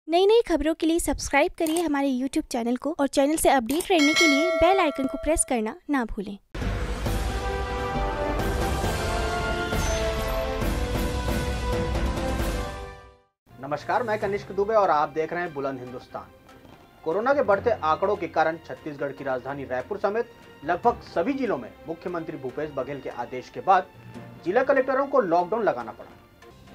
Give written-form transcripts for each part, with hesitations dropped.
नई नई खबरों के लिए सब्सक्राइब करिए हमारे YouTube चैनल को और चैनल से अपडेट रहने के लिए बेल आइकन को प्रेस करना ना भूलें। नमस्कार, मैं कनिष्क दुबे और आप देख रहे हैं बुलंद हिंदुस्तान। कोरोना के बढ़ते आंकड़ों के कारण छत्तीसगढ़ की राजधानी रायपुर समेत लगभग सभी जिलों में मुख्यमंत्री भूपेश बघेल के आदेश के बाद जिला कलेक्टरों को लॉकडाउन लगाना पड़ा।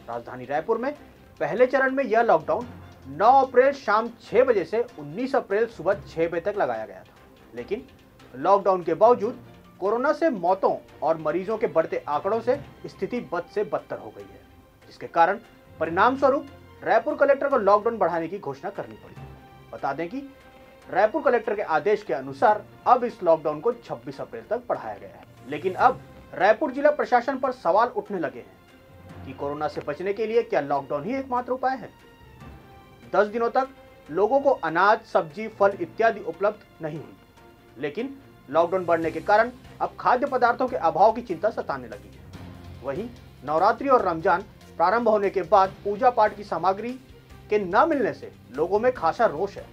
राजधानी रायपुर में पहले चरण में यह लॉकडाउन 9 अप्रैल शाम 6 बजे से 19 अप्रैल सुबह 6 बजे तक लगाया गया था, लेकिन लॉकडाउन के बावजूद कोरोना से मौतों और मरीजों के बढ़ते आंकड़ों से स्थिति बद से बदतर हो गई है, जिसके कारण परिणाम स्वरूप रायपुर कलेक्टर को लॉकडाउन बढ़ाने की घोषणा करनी पड़ी। बता दें कि रायपुर कलेक्टर के आदेश के अनुसार अब इस लॉकडाउन को 26 अप्रैल तक बढ़ाया गया है, लेकिन अब रायपुर जिला प्रशासन पर सवाल उठने लगे हैं कि कोरोना से बचने के लिए क्या लॉकडाउन ही एकमात्र उपाय है। 10 दिनों तक लोगों को अनाज, सब्जी, फल इत्यादि उपलब्ध नहीं हुई, लेकिन लॉकडाउन बढ़ने के कारण अब खाद्य पदार्थों के अभाव की चिंता सताने लगी है। वहीं नवरात्रि और रमजान प्रारंभ होने के बाद पूजा पाठ की सामग्री के न मिलने से लोगों में खासा रोष है,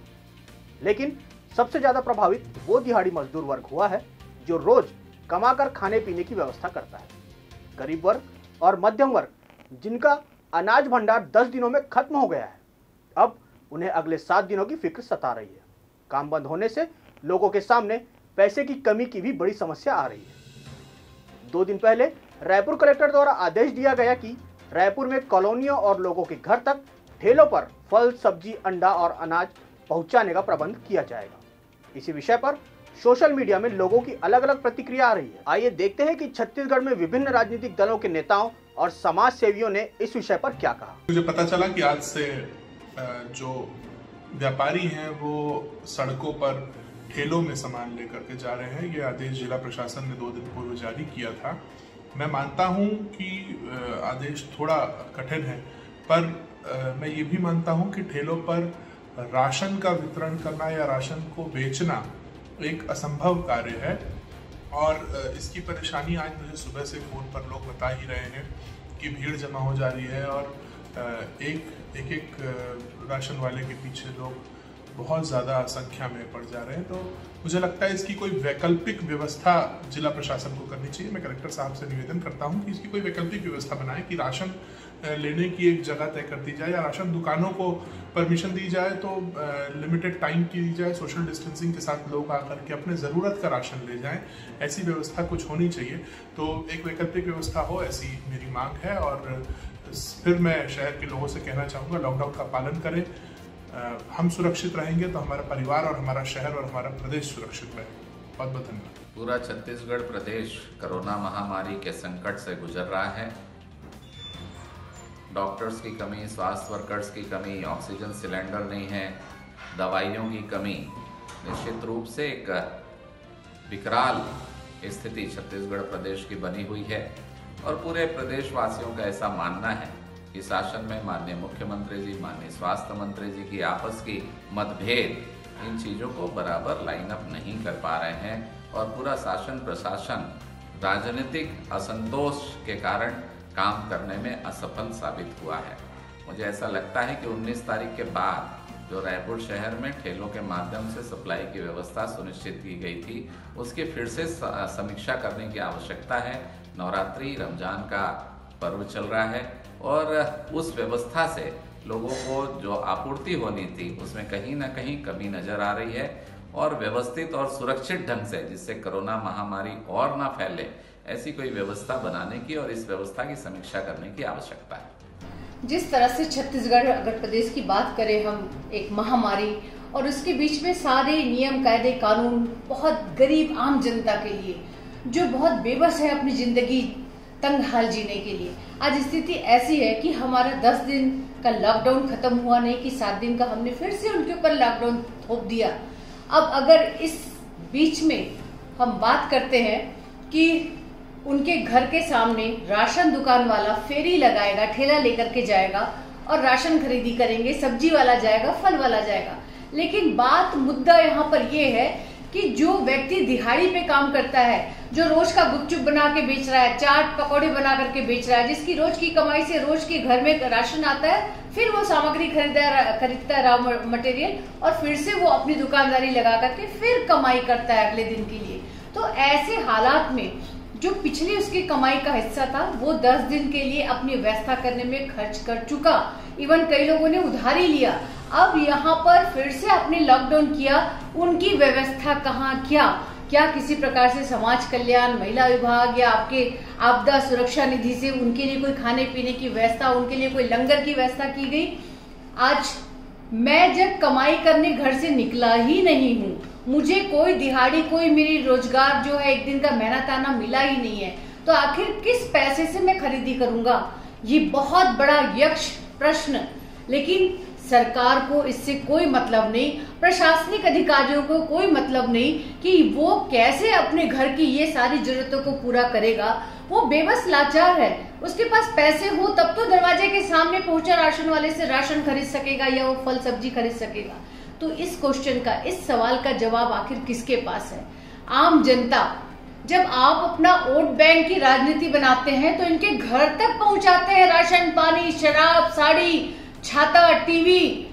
लेकिन सबसे ज्यादा प्रभावित वो दिहाड़ी मजदूर वर्ग हुआ है जो रोज कमाकर खाने पीने की व्यवस्था करता है। गरीब वर्ग और मध्यम वर्ग जिनका अनाज भंडार 10 दिनों में खत्म हो गया है, अब उन्हें अगले 7 दिनों की फिक्र सता रही है। काम बंद होने से लोगों के सामने पैसे की कमी की भी बड़ी समस्या आ रही है। 2 दिन पहले रायपुर कलेक्टर द्वारा आदेश दिया गया कि रायपुर में कॉलोनियों और लोगों के घर तक ठेलों पर फल, सब्जी, अंडा और अनाज पहुंचाने का प्रबंध किया जाएगा। इसी विषय पर सोशल मीडिया में लोगों की अलग अलग प्रतिक्रिया आ रही है। आइए देखते हैं कि छत्तीसगढ़ में विभिन्न राजनीतिक दलों के नेताओं और समाज सेवियों ने इस विषय पर क्या कहा। मुझे पता चला कि आज से जो व्यापारी हैं वो सड़कों पर ठेलों में सामान लेकर के जा रहे हैं। ये आदेश जिला प्रशासन ने 2 दिन पूर्व जारी किया था। मैं मानता हूं कि आदेश थोड़ा कठिन है, पर मैं ये भी मानता हूं कि ठेलों पर राशन का वितरण करना या राशन को बेचना एक असंभव कार्य है। और इसकी परेशानी आज मुझे सुबह से फोन पर लोग बता ही रहे हैं कि भीड़ जमा हो जा रही है और एक राशन वाले के पीछे लोग बहुत ज़्यादा संख्या में पड़ जा रहे हैं। तो मुझे लगता है इसकी कोई वैकल्पिक व्यवस्था जिला प्रशासन को करनी चाहिए। मैं कलेक्टर साहब से निवेदन करता हूं कि इसकी कोई वैकल्पिक व्यवस्था बनाए कि राशन लेने की एक जगह तय कर दी जाए या राशन दुकानों को परमिशन दी जाए तो लिमिटेड टाइम की दी जाए, सोशल डिस्टेंसिंग के साथ लोग आकर के अपने ज़रूरत का राशन ले जाएं। ऐसी व्यवस्था कुछ होनी चाहिए। तो एक वैकल्पिक व्यवस्था हो, ऐसी मेरी मांग है। और फिर मैं शहर के लोगों से कहना चाहूँगा, लॉकडाउन का पालन करें। हम सुरक्षित रहेंगे तो हमारा परिवार और हमारा शहर और हमारा प्रदेश सुरक्षित रहे। बहुत बहुत धन्यवाद। पूरा छत्तीसगढ़ प्रदेश कोरोना महामारी के संकट से गुजर रहा है। डॉक्टर्स की कमी, स्वास्थ्य वर्कर्स की कमी, ऑक्सीजन सिलेंडर नहीं है, दवाइयों की कमी, निश्चित रूप से एक विकराल स्थिति छत्तीसगढ़ प्रदेश की बनी हुई है। और पूरे प्रदेशवासियों का ऐसा मानना है कि शासन में माननीय मुख्यमंत्री जी, माननीय स्वास्थ्य मंत्री जी की आपस की मतभेद इन चीज़ों को बराबर लाइन अप नहीं कर पा रहे हैं और पूरा शासन प्रशासन राजनीतिक असंतोष के कारण काम करने में असफल साबित हुआ है। मुझे ऐसा लगता है कि 19 तारीख के बाद जो रायपुर शहर में ठेलों के माध्यम से सप्लाई की व्यवस्था सुनिश्चित की गई थी, उसकी फिर से समीक्षा करने की आवश्यकता है। नवरात्रि, रमजान का पर्व चल रहा है और उस व्यवस्था से लोगों को जो आपूर्ति होनी थी उसमें कहीं ना कहीं कमी नजर आ रही है। और व्यवस्थित और सुरक्षित ढंग से, जिससे कोरोना महामारी और ना फैले, ऐसी कोई व्यवस्था बनाने की और इस व्यवस्था की समीक्षा करने की आवश्यकता है। जिस तरह से छत्तीसगढ़, अगर प्रदेश की बात करें हम, एक महामारी और उसके बीच में सारे नियम, कायदे, कानून बहुत गरीब आम जनता के लिए जो बहुत बेबस है अपनी जिंदगी तंग हाल जीने के लिए, आज स्थिति ऐसी है कि हमारा 10 दिन का लॉकडाउन खत्म हुआ नहीं कि 7 दिन का हमने फिर से उनके ऊपर लॉकडाउन थोप दिया। अब अगर इस बीच में हम बात करते हैं कि उनके घर के सामने राशन दुकान वाला फेरी लगाएगा, ठेला लेकर के जाएगा और राशन खरीदी करेंगे, सब्जी वाला जाएगा, फल वाला जाएगा, लेकिन बात मुद्दा यहाँ पर ये है कि जो व्यक्ति दिहाड़ी पे काम करता है, जो रोज का गुपचुप बना के बेच रहा है, चाट पकौड़े बना करके बेच रहा है, जिसकी रोज की कमाई से रोज के घर में राशन आता है, फिर वो सामग्री खरीदता है, रॉ मटेरियल, और फिर से वो अपनी दुकानदारी लगा करके फिर कमाई करता है अगले दिन के लिए। तो ऐसे हालात में जो पिछली उसकी कमाई का हिस्सा था वो 10 दिन के लिए अपनी व्यवस्था करने में खर्च कर चुका। इवन कई लोगों ने उधारी लिया। अब यहाँ पर फिर से आपने लॉकडाउन किया, उनकी व्यवस्था कहाँ, क्या किसी प्रकार से समाज कल्याण, महिला विभाग या आपके आपदा सुरक्षा निधि से उनके लिए कोई खाने पीने की व्यवस्था, उनके लिए कोई लंगर की व्यवस्था की गई? आज मैं जब कमाई करने घर से निकला ही नहीं हूँ, मुझे कोई दिहाड़ी, कोई मेरी रोजगार जो है एक दिन का मेहनत आना मिला ही नहीं है, तो आखिर किस पैसे से मैं खरीदी करूंगा? ये बहुत बड़ा यक्ष प्रश्न। लेकिन सरकार को इससे कोई मतलब नहीं, प्रशासनिक अधिकारियों को कोई मतलब नहीं कि वो कैसे अपने घर की ये सारी जरूरतों को पूरा करेगा। वो बेबस लाचार है। उसके पास पैसे हो तब तो दरवाजे के सामने पहुंचा राशन वाले से राशन खरीद सकेगा या वो फल सब्जी खरीद सकेगा। तो इस क्वेश्चन का, इस सवाल का जवाब आखिर किसके पास है? आम जनता। जब आप अपना वोट बैंक की राजनीति बनाते हैं तो इनके घर तक पहुंचाते हैं राशन, पानी, शराब, साड़ी, छाता, टीवी।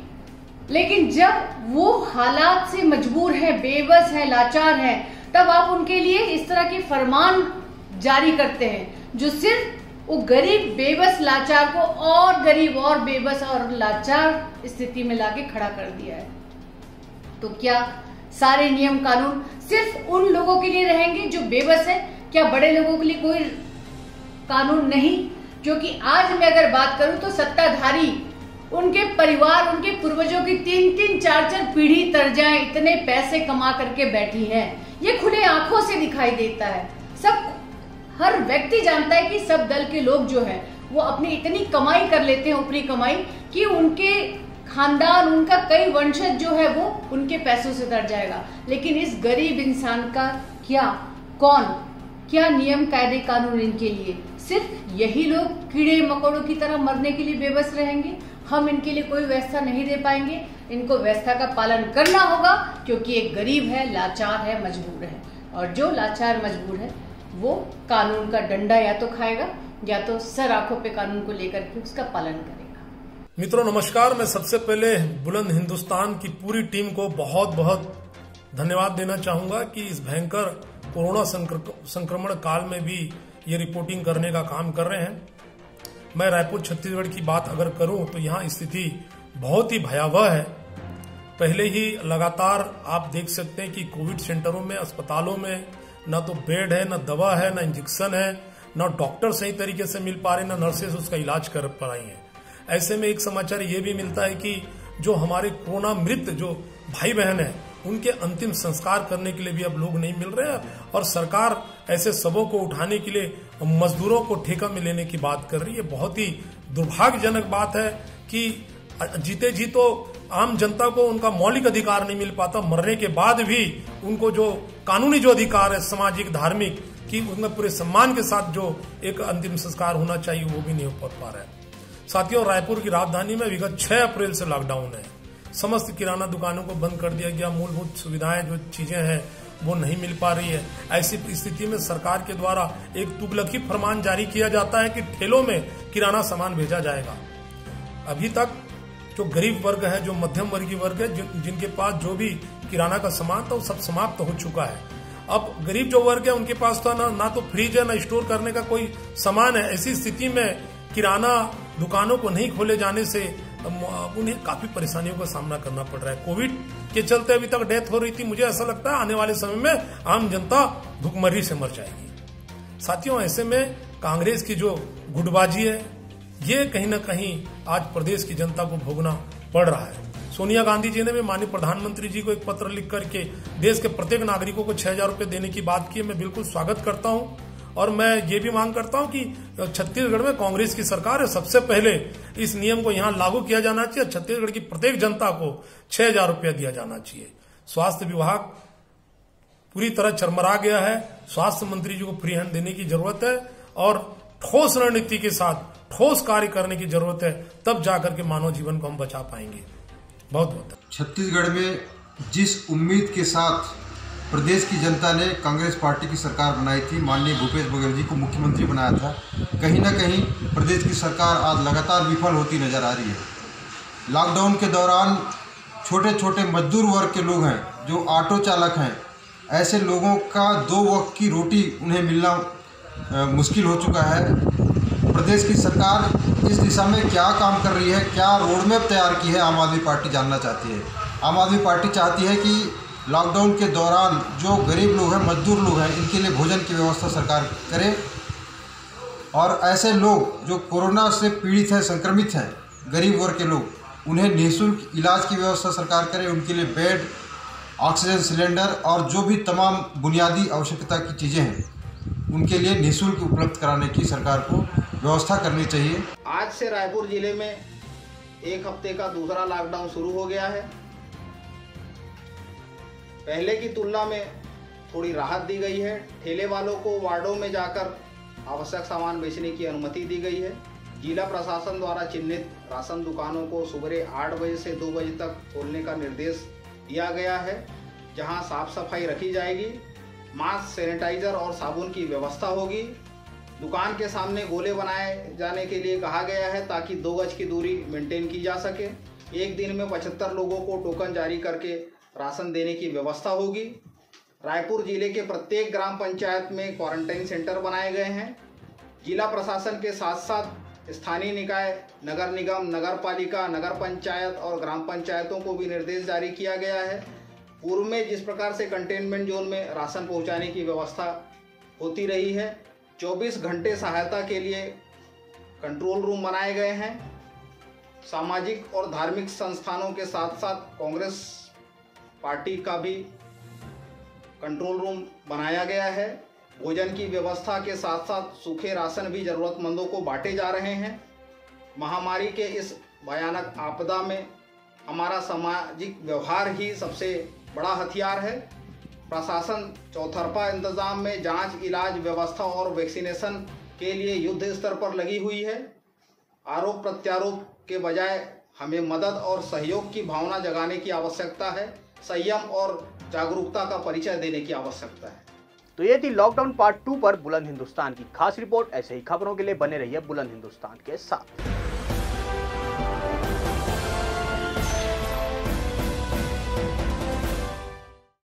लेकिन जब वो हालात से मजबूर है, बेबस है, लाचार है, तब आप उनके लिए इस तरह के फरमान जारी करते हैं जो सिर्फ वो गरीब बेबस लाचार को और गरीब और बेबस और लाचार स्थिति में लाके खड़ा कर दिया है। तो क्या सारे नियम कानून सिर्फ उन लोगों के लिए रहेंगे जो बेबस है? क्या बड़े लोगों के लिए कोई कानून नहीं? क्योंकि आज मैं अगर बात करूं तो सत्ताधारी, उनके परिवार, उनके पूर्वजों की 3-3, 4-4 पीढ़ी तर जाए, इतने पैसे कमा करके बैठी हैं। ये खुले आंखों से दिखाई देता है। हर व्यक्ति जानता है कि सब दल के लोग जो हैं वो अपनी इतनी कमाई कर लेते हैं, ऊपरी कमाई, कि उनके खानदान, उनका कई वंशज जो है वो उनके पैसों से तर जाएगा। लेकिन इस गरीब इंसान का क्या नियम कायदे कानून इनके लिए? सिर्फ यही लोग कीड़े मकोड़ों की तरह मरने के लिए बेबस रहेंगे? हम इनके लिए कोई व्यवस्था नहीं दे पाएंगे। इनको व्यवस्था का पालन करना होगा, क्योंकि एक गरीब है, लाचार है, मजबूर है, और जो लाचार मजबूर है वो कानून का डंडा या तो खाएगा या तो सर आंखों पे कानून को लेकर के उसका पालन करेगा। मित्रों नमस्कार। मैं सबसे पहले बुलंद हिंदुस्तान की पूरी टीम को बहुत बहुत धन्यवाद देना चाहूंगा कि इस भयंकर कोरोना संक्रमण काल में भी ये रिपोर्टिंग करने का काम कर रहे हैं। मैं रायपुर छत्तीसगढ़ की बात अगर करूं तो यहाँ स्थिति बहुत ही भयावह है। पहले ही लगातार आप देख सकते हैं कि कोविड सेंटरों में, अस्पतालों में न तो बेड है, न दवा है, न इंजेक्शन है, न डॉक्टर सही तरीके से मिल पा रहे, न नर्सेस उसका इलाज कर पा रही हैं। ऐसे में एक समाचार ये भी मिलता है कि जो हमारे कोरोना मृत जो भाई बहन है उनके अंतिम संस्कार करने के लिए भी अब लोग नहीं मिल रहे हैं, और सरकार ऐसे सबों को उठाने के लिए मजदूरों को ठेका में लेने की बात कर रही है। बहुत ही दुर्भाग्यजनक बात है कि जीते जी तो आम जनता को उनका मौलिक अधिकार नहीं मिल पाता, मरने के बाद भी उनको जो कानूनी जो अधिकार है, सामाजिक, धार्मिक, कि उनमें पूरे सम्मान के साथ जो एक अंतिम संस्कार होना चाहिए वो भी नहीं हो पा रहा है। साथियों, रायपुर की राजधानी में विगत 6 अप्रैल से लॉकडाउन है। समस्त किराना दुकानों को बंद कर दिया गया। मूलभूत सुविधाएं, जो चीजें हैं वो नहीं मिल पा रही है। ऐसी स्थिति में सरकार के द्वारा एक तुगलकी फरमान जारी किया जाता है कि ठेलों में किराना सामान भेजा जाएगा। अभी तक जो गरीब वर्ग है, जो मध्यम वर्गीय वर्ग है, जिनके पास जो भी किराना का सामान था वो सब समाप्त हो चुका है। अब गरीब जो वर्ग है उनके पास तो ना तो फ्रिज है, ना स्टोर करने का कोई सामान है। ऐसी स्थिति में किराना दुकानों को नहीं खोले जाने से उन्हें काफी परेशानियों का सामना करना पड़ रहा है। कोविड के चलते अभी तक डेथ हो रही थी। मुझे ऐसा लगता है आने वाले समय में आम जनता भूखमरी से मर जाएगी। साथियों, ऐसे में कांग्रेस की जो गुटबाजी है ये कहीं न कहीं आज प्रदेश की जनता को भोगना पड़ रहा है। सोनिया गांधी जी ने भी माननीय प्रधानमंत्री जी को एक पत्र लिख करके देश के प्रत्येक नागरिकों को 6,000 रुपए देने की बात की है। मैं बिल्कुल स्वागत करता हूं, और मैं ये भी मांग करता हूं कि छत्तीसगढ़ में कांग्रेस की सरकार है, सबसे पहले इस नियम को यहां लागू किया जाना चाहिए। छत्तीसगढ़ की प्रत्येक जनता को 6,000 रुपया दिया जाना चाहिए। स्वास्थ्य विभाग पूरी तरह चरमरा गया है। स्वास्थ्य मंत्री जी को फ्री हैंड देने की जरूरत है, और ठोस रणनीति के साथ ठोस कार्य करने की जरूरत है, तब जाकर के मानव जीवन को हम बचा पाएंगे। बहुत बहुत छत्तीसगढ़ में जिस उम्मीद के साथ प्रदेश की जनता ने कांग्रेस पार्टी की सरकार बनाई थी, माननीय भूपेश बघेल जी को मुख्यमंत्री बनाया था। कहीं ना कहीं प्रदेश की सरकार आज लगातार विफल होती नजर आ रही है। लॉकडाउन के दौरान छोटे छोटे मजदूर वर्ग के लोग हैं, जो ऑटो चालक हैं, ऐसे लोगों का 2 वक्त की रोटी उन्हें मिलना मुश्किल हो चुका है। प्रदेश की सरकार इस दिशा में क्या काम कर रही है, क्या रोडमैप तैयार की है, आम आदमी पार्टी जानना चाहती है। आम आदमी पार्टी चाहती है कि लॉकडाउन के दौरान जो गरीब लोग हैं, मजदूर लोग हैं, इनके लिए भोजन की व्यवस्था सरकार करे और ऐसे लोग जो कोरोना से पीड़ित हैं, संक्रमित हैं, गरीब वर्ग के लोग, उन्हें निःशुल्क इलाज की व्यवस्था सरकार करे। उनके लिए बेड, ऑक्सीजन सिलेंडर और जो भी तमाम बुनियादी आवश्यकता की चीज़ें हैं, उनके लिए निःशुल्क उपलब्ध कराने की सरकार को व्यवस्था करनी चाहिए। आज से रायपुर जिले में 1 हफ्ते का दूसरा लॉकडाउन शुरू हो गया है। पहले की तुलना में थोड़ी राहत दी गई है। ठेले वालों को वार्डों में जाकर आवश्यक सामान बेचने की अनुमति दी गई है। जिला प्रशासन द्वारा चिन्हित राशन दुकानों को सुबह 8 बजे से 2 बजे तक खोलने का निर्देश दिया गया है, जहां साफ सफाई रखी जाएगी, मास्क, सैनिटाइजर और साबुन की व्यवस्था होगी। दुकान के सामने गोले बनाए जाने के लिए कहा गया है ताकि 2 गज की दूरी मेंटेन की जा सके। एक दिन में 75 लोगों को टोकन जारी करके राशन देने की व्यवस्था होगी। रायपुर जिले के प्रत्येक ग्राम पंचायत में क्वारंटाइन सेंटर बनाए गए हैं। जिला प्रशासन के साथ साथ स्थानीय निकाय, नगर निगम, नगर पालिका, नगर पंचायत और ग्राम पंचायतों को भी निर्देश जारी किया गया है। पूर्व में जिस प्रकार से कंटेनमेंट जोन में राशन पहुंचाने की व्यवस्था होती रही है, 24 घंटे सहायता के लिए कंट्रोल रूम बनाए गए हैं। सामाजिक और धार्मिक संस्थानों के साथ साथ कांग्रेस पार्टी का भी कंट्रोल रूम बनाया गया है। भोजन की व्यवस्था के साथ साथ सूखे राशन भी जरूरतमंदों को बांटे जा रहे हैं। महामारी के इस भयानक आपदा में हमारा सामाजिक व्यवहार ही सबसे बड़ा हथियार है। प्रशासन चौतरफा इंतजाम में जांच, इलाज व्यवस्था और वैक्सीनेशन के लिए युद्ध स्तर पर लगी हुई है। आरोप प्रत्यारोप के बजाय हमें मदद और सहयोग की भावना जगाने की आवश्यकता है। संयम और जागरूकता का परिचय देने की आवश्यकता है। तो ये थी लॉकडाउन पार्ट 2 पर बुलंद हिंदुस्तान की खास रिपोर्ट। ऐसे ही खबरों के लिए बने रहिए बुलंद हिंदुस्तान के साथ।